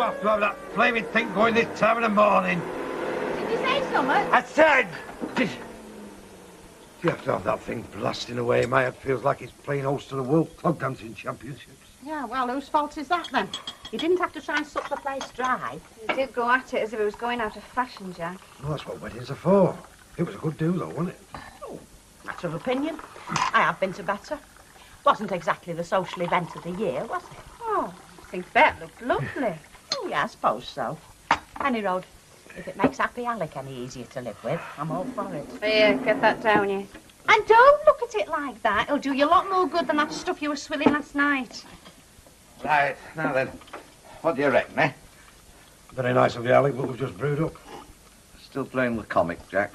have to have that flaming thing going this time of the morning? Did you say something? I said... You have to have that thing blasting away. My head feels like it's playing host to the World Clog Dancing Championships. Yeah, well, whose fault is that, then? You didn't have to try and suck the place dry. You did go at it as if it was going out of fashion, Jack. Well, that's what weddings are for. It was a good do, though, wasn't it? Oh, matter of opinion. I have been to better. Wasn't exactly the social event of the year, was it? Oh, I think that looked lovely. Oh, yeah, I suppose so. Any road. If it makes happy Alec any easier to live with, I'm all for it. Here, get that down, you. And don't look at it like that. It'll do you a lot more good than that stuff you were swilling last night. Right, now then, what do you reckon, eh? Very nice of you, Alec, but we've just brewed up. Still playing the comic, Jack.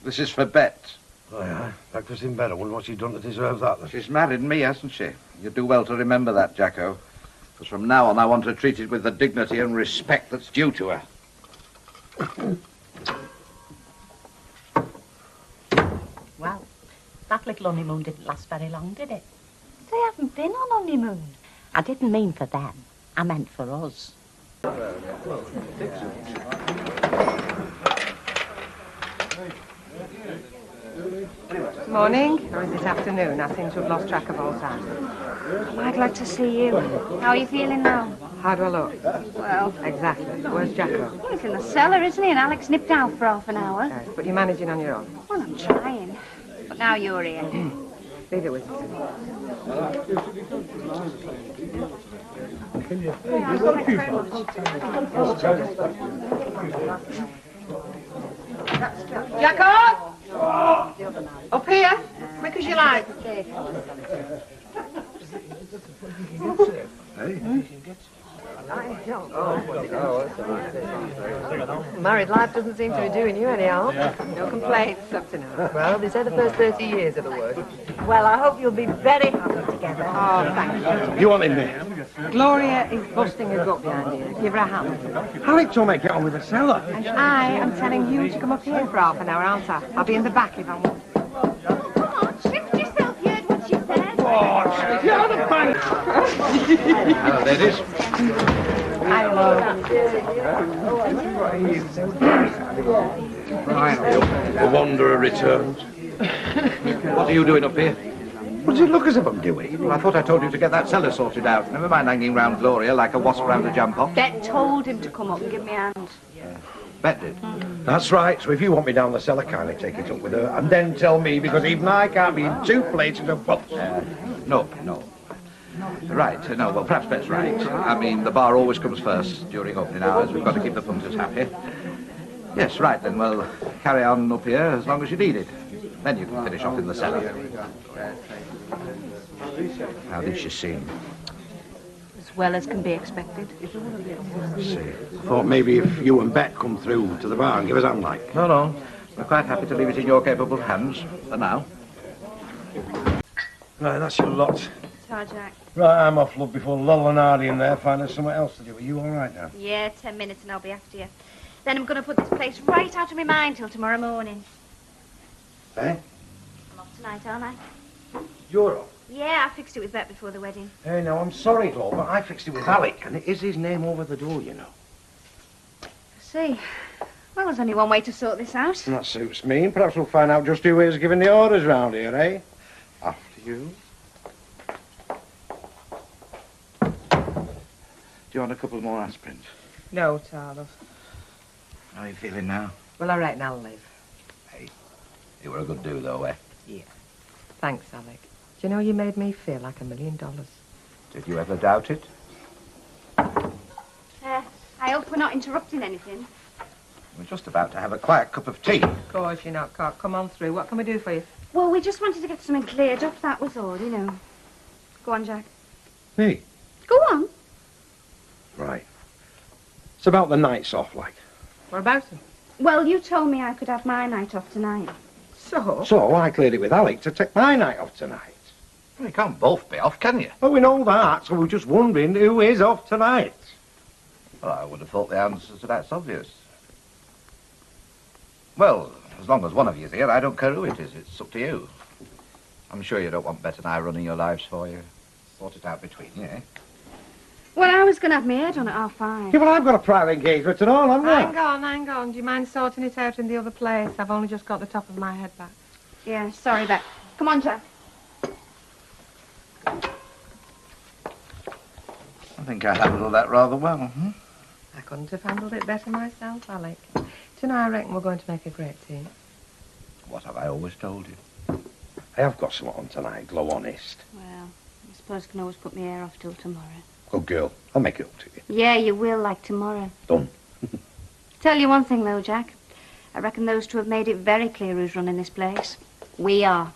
This is for bets. Oh, yeah? Breakfast in bed. I wonder what she's done to deserve that, then. She's married me, hasn't she? You do well to remember that, Jacko. Because from now on, I want her treated with the dignity and respect that's due to her. Well, that little honeymoon didn't last very long, did it? They haven't been on honeymoon. I didn't mean for them. I meant for us. Morning, or is it afternoon? I seem to have lost track of all time. I'd like to see you. How are you feeling now? How do I look? Well, Exactly. Where's Jacko? he's in the cellar, isn't he? And Alex nipped out for half an hour. Yes, but you're managing on your own. Well, I'm trying. But now you're here. Leave it with me. Jacko! Up here, quick as you like. Married life doesn't seem to be doing you any harm. No complaints up to now. Well, they say the first 30 years of the work. Well, I hope you'll be very happy together. Oh, thank you. You want in there? Gloria is busting her gut behind you. Give her a hand. Alec told me to get on with the cellar. And I am telling you to come up here for half an hour, aren't I? I'll be in the back if I want. Come on, shift yourself. You heard what she said. Oh, you're the bank! Hello, ladies. The wanderer returns. What are you doing up here? What does it look as if I'm doing? Well, I thought I told you to get that cellar sorted out. Never mind hanging round Gloria like a wasp round a jump off. Bet told him to come up and give me a hand. Bet did. That's right. So if you want me down the cellar, kindly take it up with her. And then tell me, because even I can't be in two places at once. No. Right, no, well, perhaps Bet's right. I mean, the bar always comes first during opening hours. We've got to keep the punters happy. Yes, right, then, well, carry on up here as long as you need it. Then you can finish off in the cellar. How did she seem? As well as can be expected. See, thought maybe if you and Bet come through to the bar and give us a hand, like. No. We're quite happy to leave it in your capable hands, for now. Right, that's your lot. Ta, Jack. Right, I'm off, love, before Lola and Hardy in there find us somewhere else to do. Are you all right now? Yeah, 10 minutes and I'll be after you. Then I'm going to put this place right out of my mind till tomorrow morning. Eh? I'm off tonight, aren't I? You're off? Yeah, I fixed it with Bet before the wedding. Hey, no, I'm sorry, Glo, but I fixed it with Alec, and it is his name over the door, you know. I see. Well, there's only one way to sort this out. And that suits me, and perhaps we'll find out just who is giving the orders round here, eh? After you. Do you want a couple more aspirins? No, Charles. How are you feeling now? Well, I reckon I'll live. Hey, you were a good do, though, eh? Yeah. Thanks, Alec. Do you know, you made me feel like $1 million. Did you ever doubt it? I hope we're not interrupting anything. We're just about to have a quiet cup of tea. Of course you're not, Cock. Come on through. What can we do for you? Well, we just wanted to get something cleared up, that was all, you know. Go on, Jack. Me? Go on. Right. It's about the nights off, like. What about him? Well, you told me I could have my night off tonight. So? So I cleared it with Alec to take my night off tonight. Well, you can't both be off, can you? Well, we know that, so we're just wondering who is off tonight. Well, I would have thought the answer to that's obvious. Well, as long as one of you is here, I don't care who it is. It's up to you. I'm sure you don't want Bet and I running your lives for you. Sort it out between you, eh? Well, I was going to have my hair done at 5:30. Yeah, well, I've got a private engagement and all, haven't I? Hang on. Do you mind sorting it out in the other place? I've only just got the top of my head back. Yeah, sorry, Beck. Come on, Jack. I think I handled that rather well. I couldn't have handled it better myself, Alec. Tonight, I reckon we're going to make a great team. What have I always told you? I have got some on tonight, glow honest. Well, I suppose I can always put my hair off till tomorrow. Good girl. I'll make it up to you. Yeah, you will, like tomorrow. Done. Tell you one thing, though, Jack. I reckon those two have made it very clear who's running this place. We are.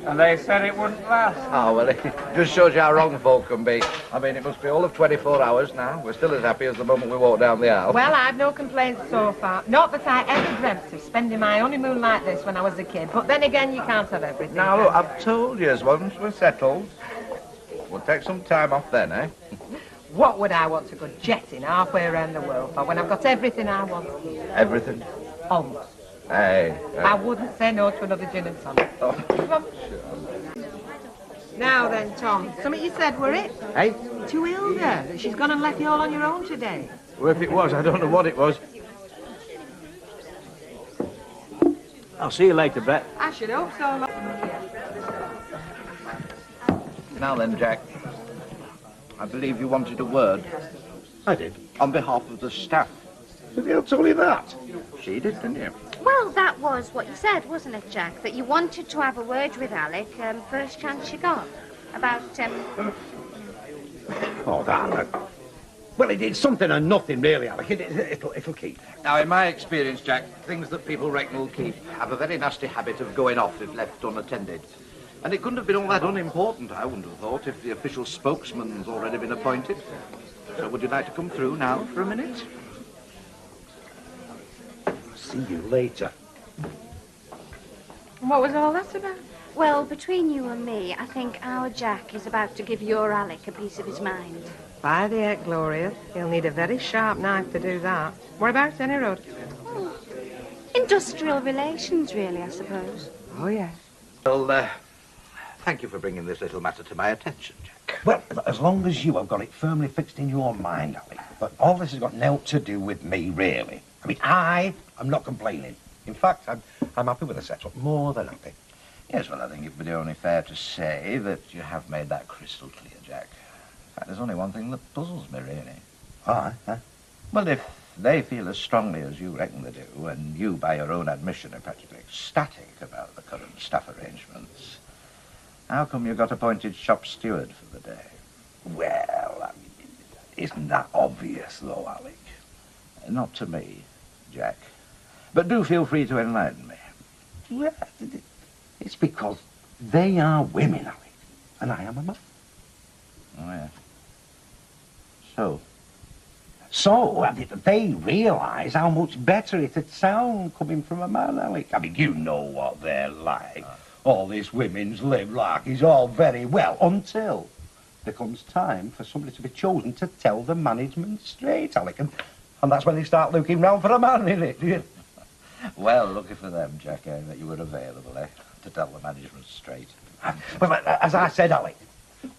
And they said it wouldn't last. Oh, well, it just shows you how wrong folk can be. I mean, it must be all of 24 hours now. We're still as happy as the moment we walked down the aisle. Well, I've no complaints so far. Not that I ever dreamt of spending my honeymoon like this when I was a kid. But then again, you can't have everything. Now, look, can you? I've told you, as once we're settled, we'll take some time off then, eh? What would I want to go jetting halfway around the world for when I've got everything I want? Everything. Almost. Hey. I wouldn't say no to another gin and tonic. Oh. Come on. Now then, Tom, something you said, were it? Hey? To Hilda, that she's gone and left you all on your own today. Well, if it was, I don't know what it was. I'll see you later, Bet. I should hope so. Now then, Jack. I believe you wanted a word I did. on behalf of the staff. Did you tell me that? She did, didn't you? Well, that was what you said, wasn't it, Jack? That you wanted to have a word with Alec first chance you got. About, Oh, that. Well, it's something or nothing, really, Alec. It'll keep. Now, in my experience, Jack, things that people reckon will keep have a very nasty habit of going off if left unattended. And it couldn't have been all that unimportant, I wouldn't have thought, if the official spokesman's already been appointed. So would you like to come through now for a minute? See you later. What was all that about? well, between you and me, I think our Jack is about to give your Alec a piece of his mind. By the heck, Gloria, he'll need a very sharp knife to do that. Whereabouts, any road? Oh, industrial relations, really, I suppose. Oh, yes. Well, thank you for bringing this little matter to my attention, Jack. Well, as long as you have got it firmly fixed in your mind, Alec. But all this has got naught to do with me, really. I mean, I'm not complaining. In fact, I'm happy with the setup, more than happy. Yes, well, I think it would be only fair to say that you have made that crystal clear, Jack. In fact, there's only one thing that puzzles me, really. Aye, huh? Well, if they feel as strongly as you reckon they do, and you, by your own admission, are practically ecstatic about the current staff arrangements, how come you got appointed shop steward for the day? Well, I mean, isn't that obvious, though, Alec? Not to me, Jack. But do feel free to enlighten me. Well, it's because they are women, Alec, and I am a man. Oh, yeah. So? So, they realise how much better it'd sound coming from a man, Alec. I mean, you know what they're like. All this women's live like is all very well until there comes time for somebody to be chosen to tell the management straight, Alec. And that's when they start looking round for a man, innit? Well, lucky for them, Jack, that you were available, to tell the management straight. Well, as I said, Alec,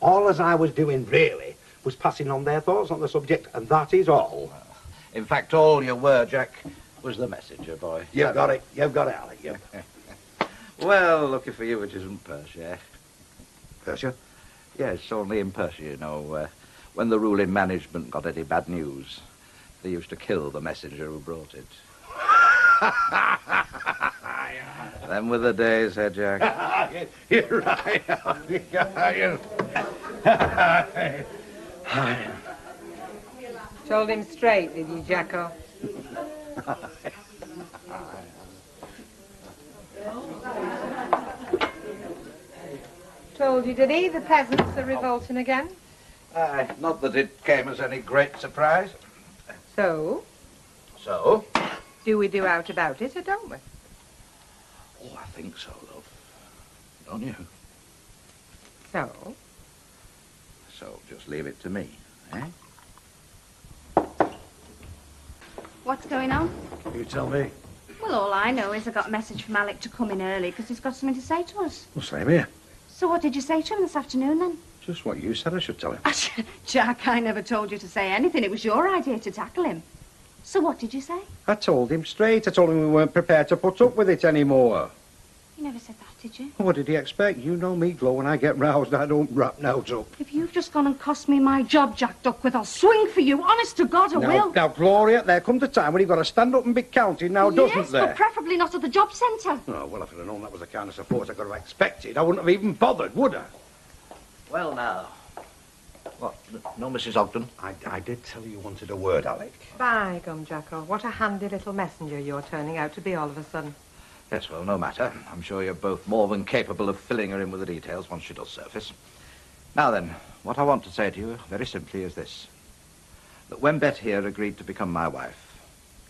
all as I was doing, really, was passing on their thoughts on the subject, and that is all. In fact, all you were, Jack, was the messenger boy. You've got it, Alec, you've got it. Well, lucky for you, it isn't Persia. Persia? Yes, only in Persia, you know, when the ruling management got any bad news, they used to kill the messenger who brought it. Them were the days, Jack. You're right. Told him straight, did you, Jacko? Told you, did he? The peasants are revolting again. Not that it came as any great surprise. So? So? Do we do out about it, or don't we? Oh, I think so, love. Don't you? So? So, just leave it to me, eh? What's going on? You tell me. Well, all I know is I got a message from Alec to come in early because he's got something to say to us. Well, same here. So what did you say to him this afternoon, then? Just what you said I should tell him. Jack, I never told you to say anything. It was your idea to tackle him. So what did you say? I told him straight. I told him we weren't prepared to put up with it anymore. You never said that, did you? What did he expect? You know me, Glo. When I get roused, I don't wrap notes up. If you've just gone and cost me my job, Jack Duckworth, I'll swing for you. Honest to God, I will. Now, Gloria, there comes a time when you've got to stand up and be counted now, doesn't there? Yes, but preferably not at the job centre. Oh, well, if I'd have known that was the kind of support I could have expected, I wouldn't have even bothered, would I? Well, now. What? No, Mrs. Ogden? I did tell you wanted a word, Alec. By gum, Jacko, what a handy little messenger you're turning out to be all of a sudden. Yes, well, no matter. I'm sure you're both more than capable of filling her in with the details once she does surface. Now then, what I want to say to you, very simply, is this. That when Bet here agreed to become my wife,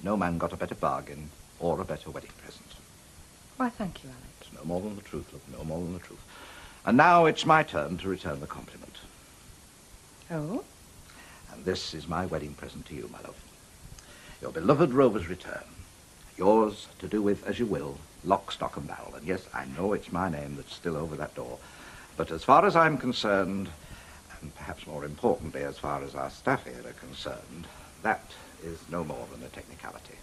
no man got a better bargain or a better wedding present. Why, thank you, Alec. It's no more than the truth, look, no more than the truth. And now it's my turn to return the compliment. Oh? And this is my wedding present to you, my love. Your beloved Rover's return. Yours to do with as you will, lock, stock and barrel. And yes, I know it's my name that's still over that door. But as far as I'm concerned, and perhaps more importantly, as far as our staff here are concerned, that is no more than a technicality.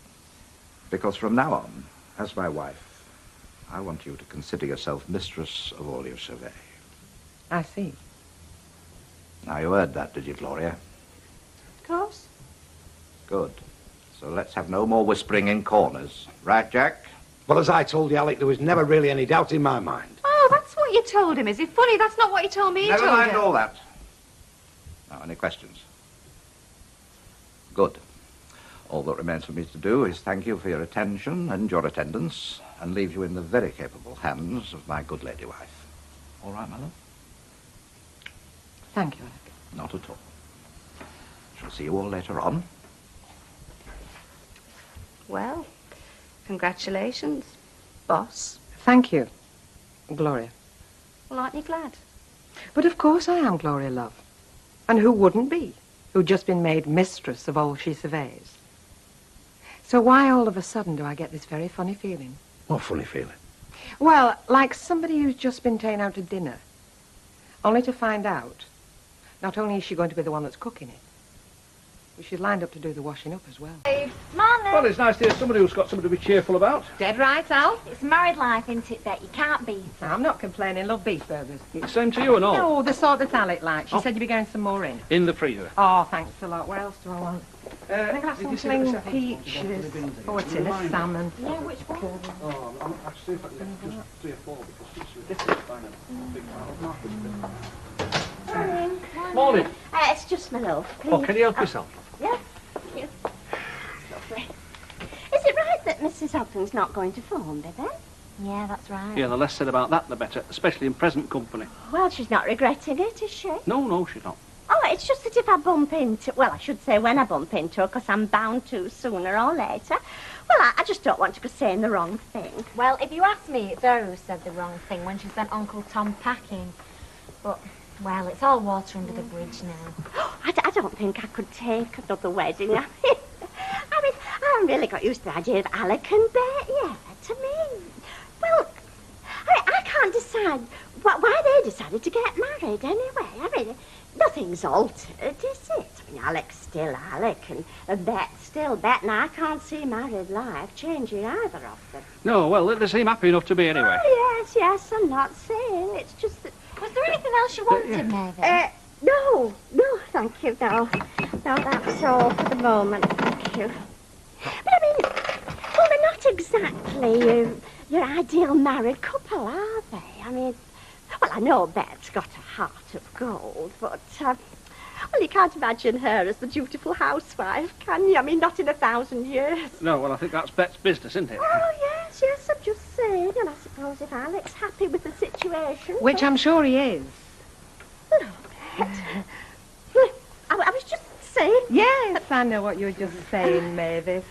Because from now on, as my wife, I want you to consider yourself mistress of all you survey. I see. Now, you heard that, did you, Gloria? Of course. Good. So let's have no more whispering in corners. Right, Jack? Well, as I told you, Alec, there was never really any doubt in my mind. Oh, that's what you told him. Is it funny? That's not what you told me. Never mind all that. Now, any questions? Good. All that remains for me to do is thank you for your attention and your attendance and leave you in the very capable hands of my good lady wife. All right, my love? Thank you, Alec. Not at all. Shall see you all later on. Well, congratulations, boss. Thank you, Gloria. Well, aren't you glad? But of course I am, Gloria, love. And who wouldn't be? Who'd just been made mistress of all she surveys. So why all of a sudden do I get this very funny feeling? What funny feeling? Well, like somebody who's just been taken out to dinner, only to find out not only is she going to be the one that's cooking it, but she's lined up to do the washing up as well. Morning. Well, it's nice to hear somebody who's got something to be cheerful about. Dead right, Al. It's married life, isn't it, Bet? You can't beat it. I'm not complaining. Love beef burgers. Same to you and all. No, the sort that Alec likes. She said you'd be getting some more in. In the freezer. Oh, thanks a lot. What else do I want? I think I've did you some see what the sling chef- peaches. Oh, it's in a salmon. Yeah, which one? Oh, I'm actually just 3 or 4 because this is fine. Big Morning. Morning. It's just my love, please. Oh, can you help yourself? Yes, thank you. Lovely. Is it right that Mrs. Ogden's not going to phone, baby? Yeah, that's right. Yeah, the less said about that, the better, especially in present company. Well, she's not regretting it, is she? No, she's not. Oh, it's just that if I bump into... Well, I should say when I bump into her, because I'm bound to sooner or later. Well, I just don't want to go saying the wrong thing. Well, if you ask me, it's her who said the wrong thing when she sent Uncle Tom packing. But, well, it's all water under the bridge now. I don't think I could take another wedding. I mean, I haven't really got used to the idea of Alec and Bet yet. To me, well, I can't decide why they decided to get married anyway. I mean, nothing's altered, is it? I mean, Alec's still Alec and Bet's still Bet, and I can't see married life changing either of them. No, well, they seem happy enough to be anyway. Oh, yes, I'm not saying. It's just that... Was there anything else you wanted, Mary? No, thank you, no. No, that's all for the moment, thank you. But I mean, well, they're not exactly your ideal married couple, are they? I mean, well, I know Bet's got a heart of gold, but, well, you can't imagine her as the dutiful housewife, can you? I mean, not in 1,000 years. No, well, I think that's Bet's business, isn't it? Oh, yes, I'm just saying, and I suppose if Alec's happy with the situation... Which I'm sure he is. Well, Bet, I was just saying... Yes, I know what you're just saying, Mavis.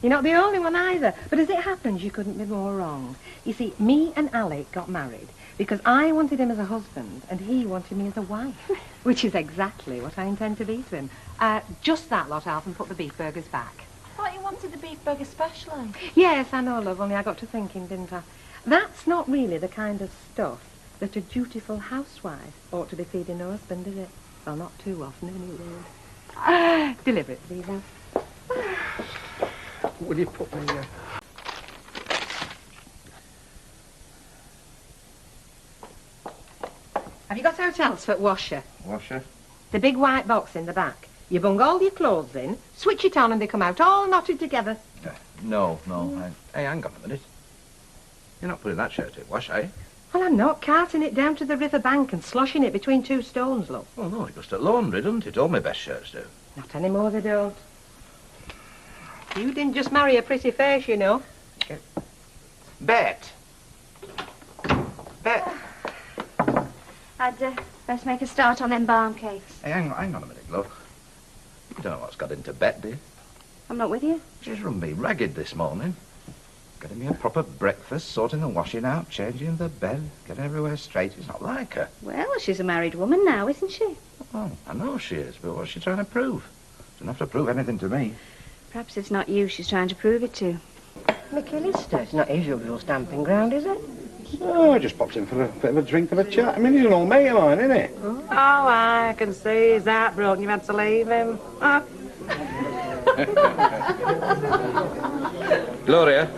You're not the only one either. But as it happens, you couldn't be more wrong. You see, me and Alec got married because I wanted him as a husband and he wanted me as a wife, which is exactly what I intend to be to him. Just that lot, Alf, and put the beef burgers back. I thought you wanted the beef burger specially. Yes, I know, love, only I got to thinking, didn't I? That's not really the kind of stuff that a dutiful housewife ought to be feeding her husband, is it? Well, not too often, anyway. Deliver it, please, Al. Will you put me... Have you got out else for washer? Washer? The big white box in the back. You bung all your clothes in, switch it on and they come out all knotted together. No. Hey, hang on a minute. You're not putting that shirt in wash, eh? Well, I'm not carting it down to the river bank and sloshing it between two stones, love. Oh, no, it goes to laundry, doesn't it? All my best shirts do. Not anymore, they don't. You didn't just marry a pretty face, you know. Bet. I'd best make a start on them barm cakes. Hey, hang on a minute, love. You don't know what's got into Bet, do you? I'm not with you. She's run me ragged this morning. Getting me a proper breakfast, sorting the washing out, changing the bed, getting everywhere straight. It's not like her. Well, she's a married woman now, isn't she? Oh, I know she is, but what's she trying to prove? Doesn't have to prove anything to me. Perhaps it's not you she's trying to prove it to. McAllister, it's not his usual stamping ground, is it? Oh, I just popped in for a bit of a drink and a chat. I mean, he's an old mate of mine, isn't he? Oh, I can see he's heartbroken. You've had to leave him. Gloria,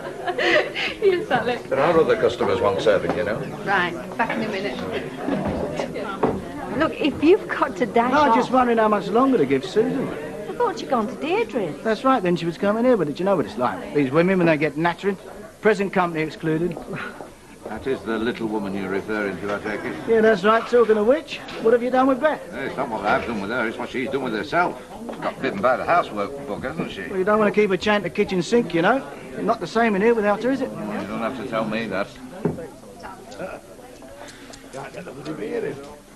Yes, Alec. there are other customers want serving, you know. Right, back in a minute. Look, if you've got to dash No, off... I'm just wondering how much longer to give Susan. I thought you'd gone to Deirdre's. That's right, then she was coming here, but did you know what it's like? These women, when they get nattering, present company excluded. That is the little woman you're referring to, I take it. Yeah, that's right. Talking of which, what have you done with Beth? It's not what I've done with her, it's what she's done with herself. She's got bitten by the housework bug, hasn't she? Well, you don't want to keep her chained to the kitchen sink, you know. Not the same in here without her, is it? You don't have to tell me that.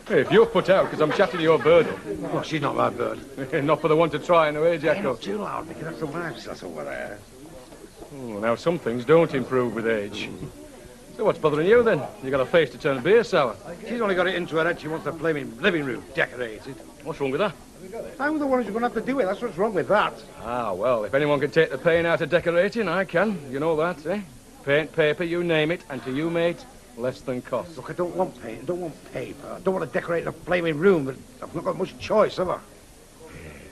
Hey, if you're put out because I'm chatting to your bird. Oh, she's not my bird. Not for the one to try in a way, Hey, Jacko. not too loud, because that's the wives that's over there. Oh, now, some things don't improve with age. So what's bothering you, then? You got a face to turn beer sour. She's only got it into her head she wants the flaming living room decorated. What's wrong with that? I'm the one who's going to have to do it. That's what's wrong with that. Ah, well, if anyone can take the pain out of decorating, I can. You know that, eh? Paint, paper, you name it, and to you, mate, less than cost. Look, I don't want paint. I don't want paper. I don't want to decorate the flaming room, but I've not got much choice, have I?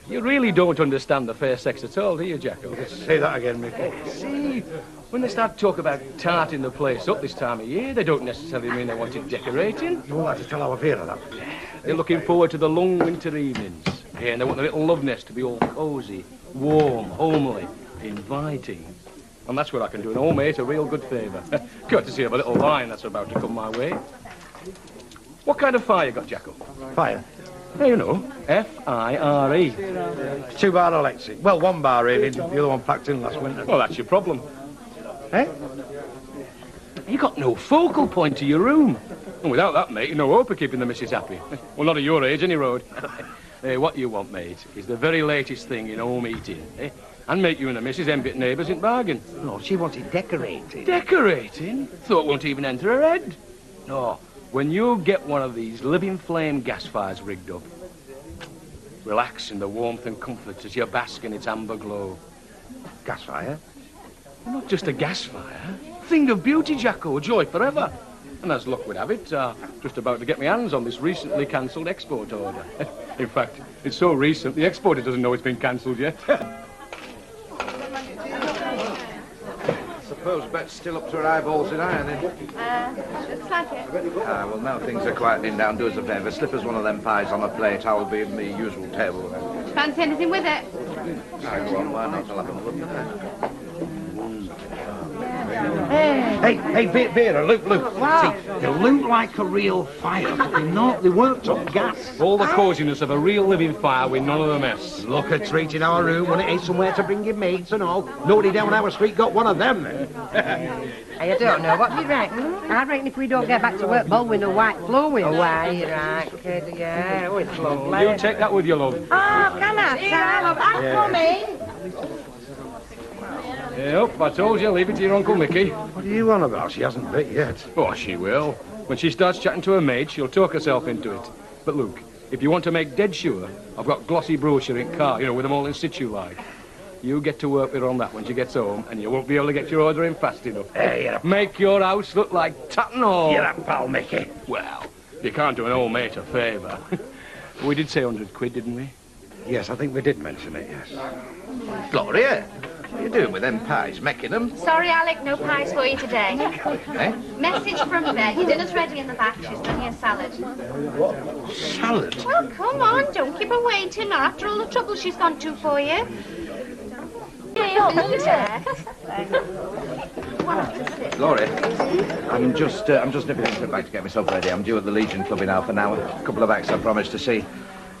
You really don't understand the fair sex at all, do you, Jacko? Say that again, Mickey. See, when they start to talk about tarting the place up this time of year, they don't necessarily mean they want it decorating. You won't have to tell how I feel of that. They're looking forward to the long winter evenings. Yeah, and they want the little love nest to be all cosy, warm, homely, inviting. And that's where I can do an old mate a real good favour. Courtesy of a little wine that's about to come my way. What kind of fire you got, Jacko? Fire. Yeah, you know, F-I-R-E. 2-bar electric. Well, 1 bar really. The other one packed in last winter. Well, that's your problem. Eh? You got no focal point to your room. And without that, mate, no hope of keeping the missus happy. Well, not at your age, any road. What you want, mate, is the very latest thing in home eating, eh? And make you and the missus envious neighbours in bargain. No, she wants it decorated. Decorating? Thought won't even enter her head. No, when you get one of these living flame gas fires rigged up, relax in the warmth and comfort as you bask in its amber glow. Gas fire? Not just a gas fire. Thing of beauty, Jacko, a joy forever. And as luck would have it, just about to get my hands on this recently cancelled export order. In fact, it's so recent, the exporter doesn't know it's been cancelled yet. Suppose Bet's still up to her eyeballs in ironing. Looks like it. Well, now things are quietening down. Do us a favour. Slip us one of them pies on a plate. I'll be in my usual table. Fancy anything with it? Go on, why not? I'll have a look at that. Hey, Vera, look. See, they look like a real fire, but they're not. They worked on gas. All the coziness of a real living fire with none of the mess. Look at treating our room when it ain't somewhere to bring your mates and all. Nobody down our street got one of them. I don't know. What do you reckon? I reckon if we don't get back to work, Baldwin will white floor with. Oh, why, you're right, kid. Yeah, oh, it's lovely. You take that with you, love. Oh, can I? Love, I'm coming. Yep, I told you, leave it to your Uncle Mickey. What are you on about? She hasn't bit yet. Oh, she will. When she starts chatting to her maid, she'll talk herself into it. But look, if you want to make dead sure, I've got glossy brochure in car, you know, with them all in situ like. You get to work with her on that when she gets home, and you won't be able to get your order in fast enough. Hey, you're a... Make your house look like Tatton Hall. You're a pal, Mickey. Well, you can't do an old mate a favour. We did say 100 quid, didn't we? Yes, I think we did mention it, yes. Gloria, what are you doing with them pies? Making them? Sorry, Alec, no pies for you today. Eh? Message from Bet. Your dinner's ready in the back. She's done your salad. Salad? Well, come on, don't keep her waiting. Not after all the trouble she's gone to for you. Gloria, I'm just nipping into the back to get myself ready. I'm due at the Legion Club in half an hour. A couple of acts I promised to see.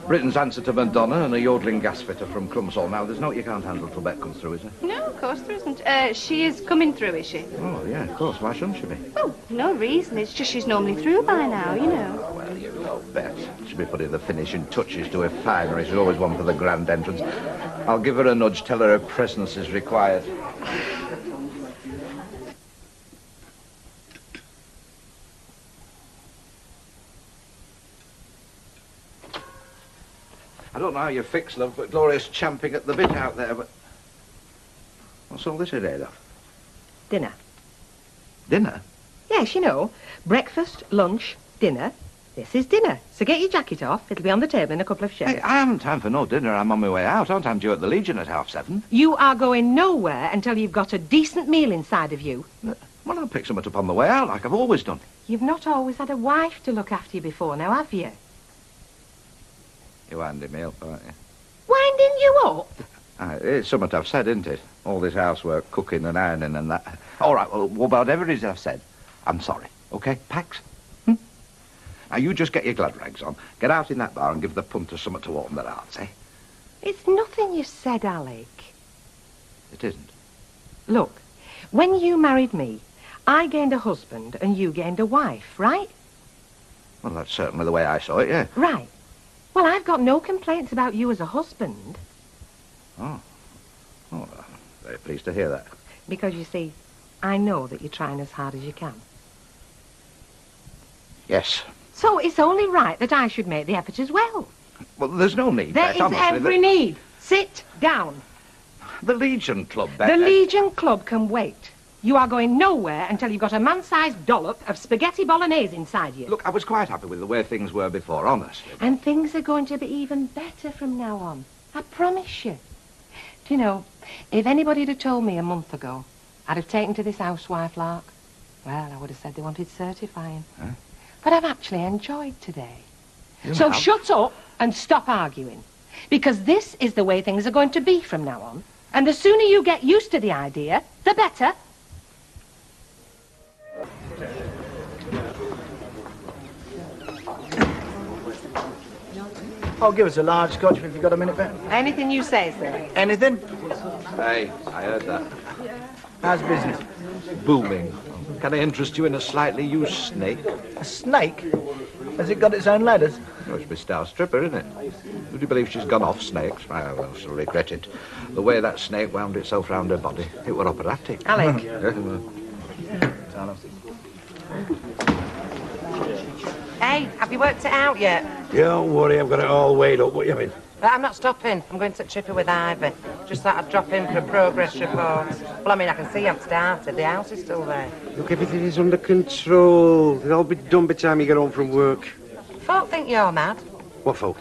Britain's Answer to Madonna and a yodeling gas fitter from Crumsall. Now, there's no you can't handle till Bet comes through, is there? No, of course there isn't. She is coming through, is she? Oh, yeah, of course. Why shouldn't she be? Oh, no reason. It's just she's normally through by now, you know. Well, you know, Bet. She'll be putting the finishing touches to her finery. She's always one for the grand entrance. I'll give her a nudge, tell her presence is required. I don't know how you fix, love, but Gloria's champing at the bit out there, but... What's all this ahead of? Dinner. Dinner? Yes, you know. Breakfast, lunch, dinner. This is dinner. So get your jacket off. It'll be on the table in a couple of shirts. Hey, I haven't time for no dinner. I'm on my way out. Aren't I? I'm due at the Legion at 7:30. You are going nowhere until you've got a decent meal inside of you. Well, I'll pick something up on the way out, like I've always done. You've not always had a wife to look after you before now, have you? You're winding me up, aren't you? Winding you up? It's something I've said, isn't it? All this housework, cooking and ironing and that. All right, well, whatever it is I've said, I'm sorry, OK, Pax? Now, you just get your glad rags on, get out in that bar and give the punters something to warm their hearts, eh? It's nothing you said, Alec. It isn't. Look, when you married me, I gained a husband and you gained a wife, right? Well, that's certainly the way I saw it, yeah. Right. Well, I've got no complaints about you as a husband. Oh. Oh, I'm very pleased to hear that. Because, you see, I know that you're trying as hard as you can. Yes. So it's only right that I should make the effort as well. Well, there's no need, There Bet, is honestly. every need. Sit down. The Legion Club, Bet. The Legion Club can wait. You are going nowhere until you've got a man-sized dollop of spaghetti bolognese inside you. Look, I was quite happy with the way things were before, honestly. And things are going to be even better from now on. I promise you. Do you know, if anybody had told me a month ago I'd have taken to this housewife lark, well, I would have said they wanted certifying. Huh? But I've actually enjoyed today. You So have? shut up and stop arguing. Because this is the way things are going to be from now on. And the sooner you get used to the idea, the better. Oh, give us a large scotch if you've got a minute, Bet. Anything you say, sir. Anything? Hey, I heard that. How's business? Booming. Can I interest you in a slightly used snake? A snake? Has it got its own ladders? Oh, it's my star stripper, isn't it? Would you believe she's gone off snakes? Well, she'll regret it. The way that snake wound itself round her body, it were operatic. Alec. Hey, have you worked it out yet? Don't worry, I've got it all weighed up. What you mean? I'm not stopping. I'm going to Tripper with Ivy. Just thought I'd drop in for a progress report. Well, I mean, I can see you haven't started. The house is still there. Look, everything is under control. It'll all be done by the time you get home from work. Folk think you're mad. What folk?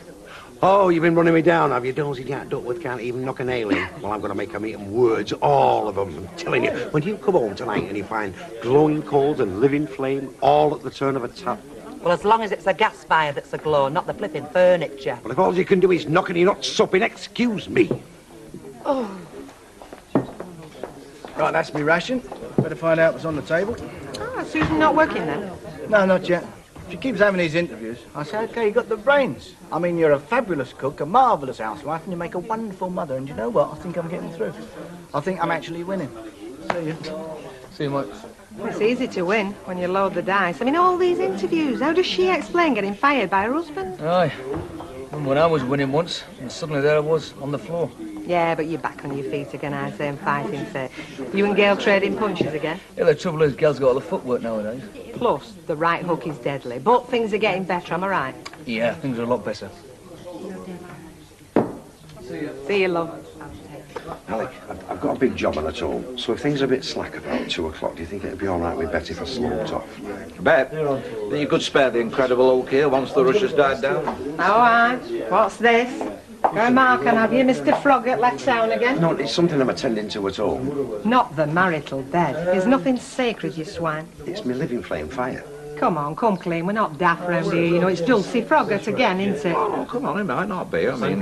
Oh, you've been running me down, have you? Dozy Jack Duckworth can't even knock a nail in. Well, I'm going to make them eat them words, all of them. I'm telling you, when you come home tonight and you find glowing coals and living flame all at the turn of a tap. Well, as long as it's a gas fire that's aglow, not the flipping furniture. Well, if all you can do is knock and you're not supping, excuse me. Oh. Right, that's me ration. Better find out what's on the table. Oh, Susan not working then? No, not yet. She keeps having these interviews. I say, OK, you got the brains. I mean, you're a fabulous cook, a marvellous housewife, and you make a wonderful mother. And you know what? I think I'm getting through. I think I'm actually winning. See you. See you, mate. It's easy to win when you load the dice. I mean, all these interviews, how does she explain getting fired by her husband? Aye. Remember when I was winning once, and suddenly there I was, on the floor. Yeah, but you're back on your feet again, I say, and fighting fit. You and Gail trading punches again? Yeah, the trouble is, Gal's got all the footwork nowadays. Plus, the right hook is deadly. But things are getting better, am I right? Yeah, things are a lot better. See you, love. Alec, I've got a big job on at home, so if things are a bit slack about 2 o'clock, do you think it'd be all right with Betty if I sloped off? Bet. Then you could spare the incredible oak here once the rush has died down. All right. What's this? Go Mark and have you, Mr. Froggatt, let down again? No, it's something I'm attending to at home. Not the marital bed. There's nothing sacred, you swine. It's my living flame fire. Come on, come clean. We're not daft round here, you know. It's Dulcie Froggatt again, isn't it? Oh, come on, it might not be. I mean,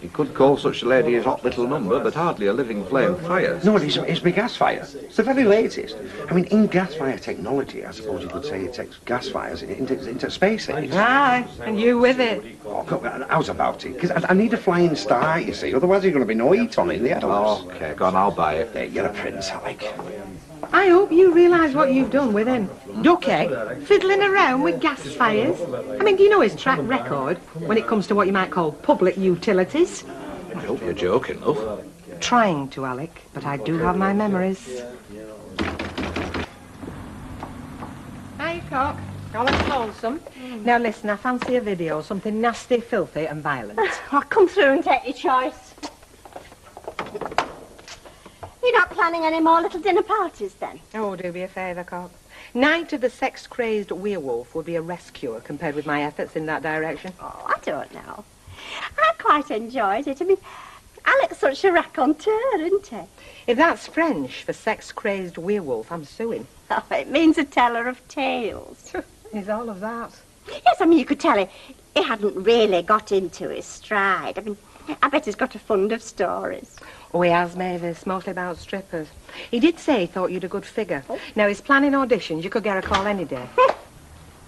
you could call such a lady a hot little number, but hardly a living flame fire. No, it's my gas fire. It's the very latest. I mean, in gas fire technology, I suppose you could say it takes gas fires into space age. Aye, and you with it. Oh, come on, how's about it? Because I need a flying start, you see. Otherwise, there's going to be no heat on in the house. Okay, go on, I'll buy it. Yeah, you're a prince, Alec. I hope you realise what you've done with him. Ducky, fiddling around with gas fires. I mean, do you know his track record when it comes to what you might call public utilities? I hope you're joking, love. Trying to, Alec, but I do have my memories. Hi, cock. All that's wholesome. Now listen, I fancy a video, something nasty, filthy and violent. I'll come through and take your choice. You're not planning any more little dinner parties, then? Oh, do me a favour, cock. Night of the sex-crazed werewolf would be a rescuer compared with my efforts in that direction. Oh, I don't know. I quite enjoyed it. I mean, Alec's such a raconteur, isn't he? If that's French for sex-crazed werewolf, I'm suing. Oh, it means a teller of tales. Is all of that? Yes, I mean, you could tell he hadn't really got into his stride. I mean, I bet he's got a fund of stories. Oh, he has, Mavis, mostly about strippers. He did say he thought you'd a good figure. Oh. Now, he's planning auditions. You could get a call any day.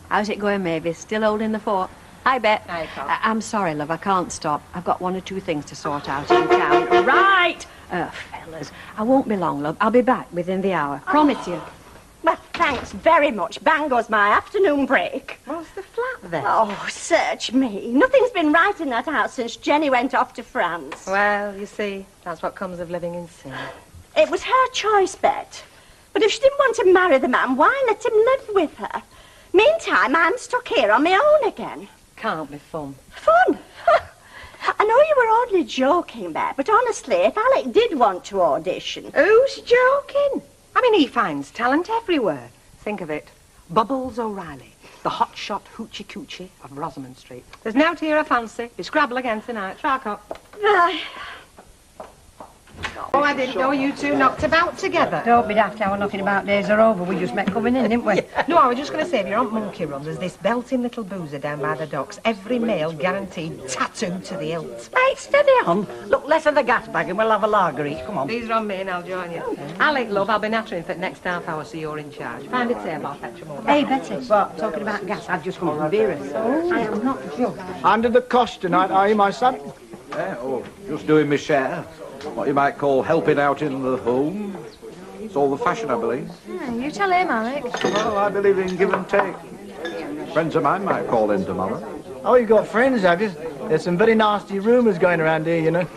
How's it going, Mavis? Still holding the fort? Hi, Bet. Hi, Carl. I'm sorry, love, I can't stop. I've got 1 or 2 things to sort out in town. Right! Fellas, I won't be long, love. I'll be back within the hour. Promise you. Well, thanks very much. Bang goes my afternoon break. What's the flat then? Oh, search me. Nothing's been right in that house since Jenny went off to France. Well, you see, that's what comes of living in sin. It was her choice, Bet. But if she didn't want to marry the man, why let him live with her? Meantime, I'm stuck here on my own again. Can't be fun. Fun? I know you were oddly joking, Bet, but honestly, if Alec did want to audition... Who's joking? I mean, he finds talent everywhere. Think of it. Bubbles O'Reilly, the hotshot hoochie-coochie of Rosamond Street. There's no tear I fancy. We scrabble again tonight. Try up. Oh, I didn't know you two knocked about together. Don't be daft, our knocking about days are over. We just met coming in, didn't we? Yeah. No, I was just going to say, if you're on Monkey Run, there's this belting little boozer down by the docks. Every male guaranteed tattooed to the hilt. Hey, steady on. Look, less of the gas bag and we'll have a lager each. Come on. These are on me and I'll join you. Okay. Alec, love, I'll be nattering for the next half hour, so you're in charge. Find a table, I'll fetch them over. Hey, Betty, what? Talking about gas, I've just come from Vera's. Oh. I am not joking. Under the cosh tonight, are you, my son? Yeah, oh, just doing my share. What you might call helping out in the home. It's all the fashion, I believe. You tell him, Alec. Well, I believe in give and take. Friends of mine might call in tomorrow. Oh, you've got friends, have you? There's some very nasty rumours going around here, you know.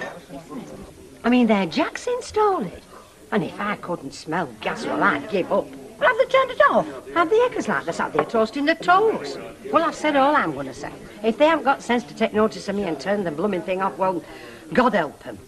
I mean, they're Jack's installed it. And if I couldn't smell gas, well, I'd give up. Well, have they turned it off? Have the eckers like they sat there toasting their toes? Well, I've said all I'm going to say. If they haven't got sense to take notice of me and turn the blooming thing off, well, God help them.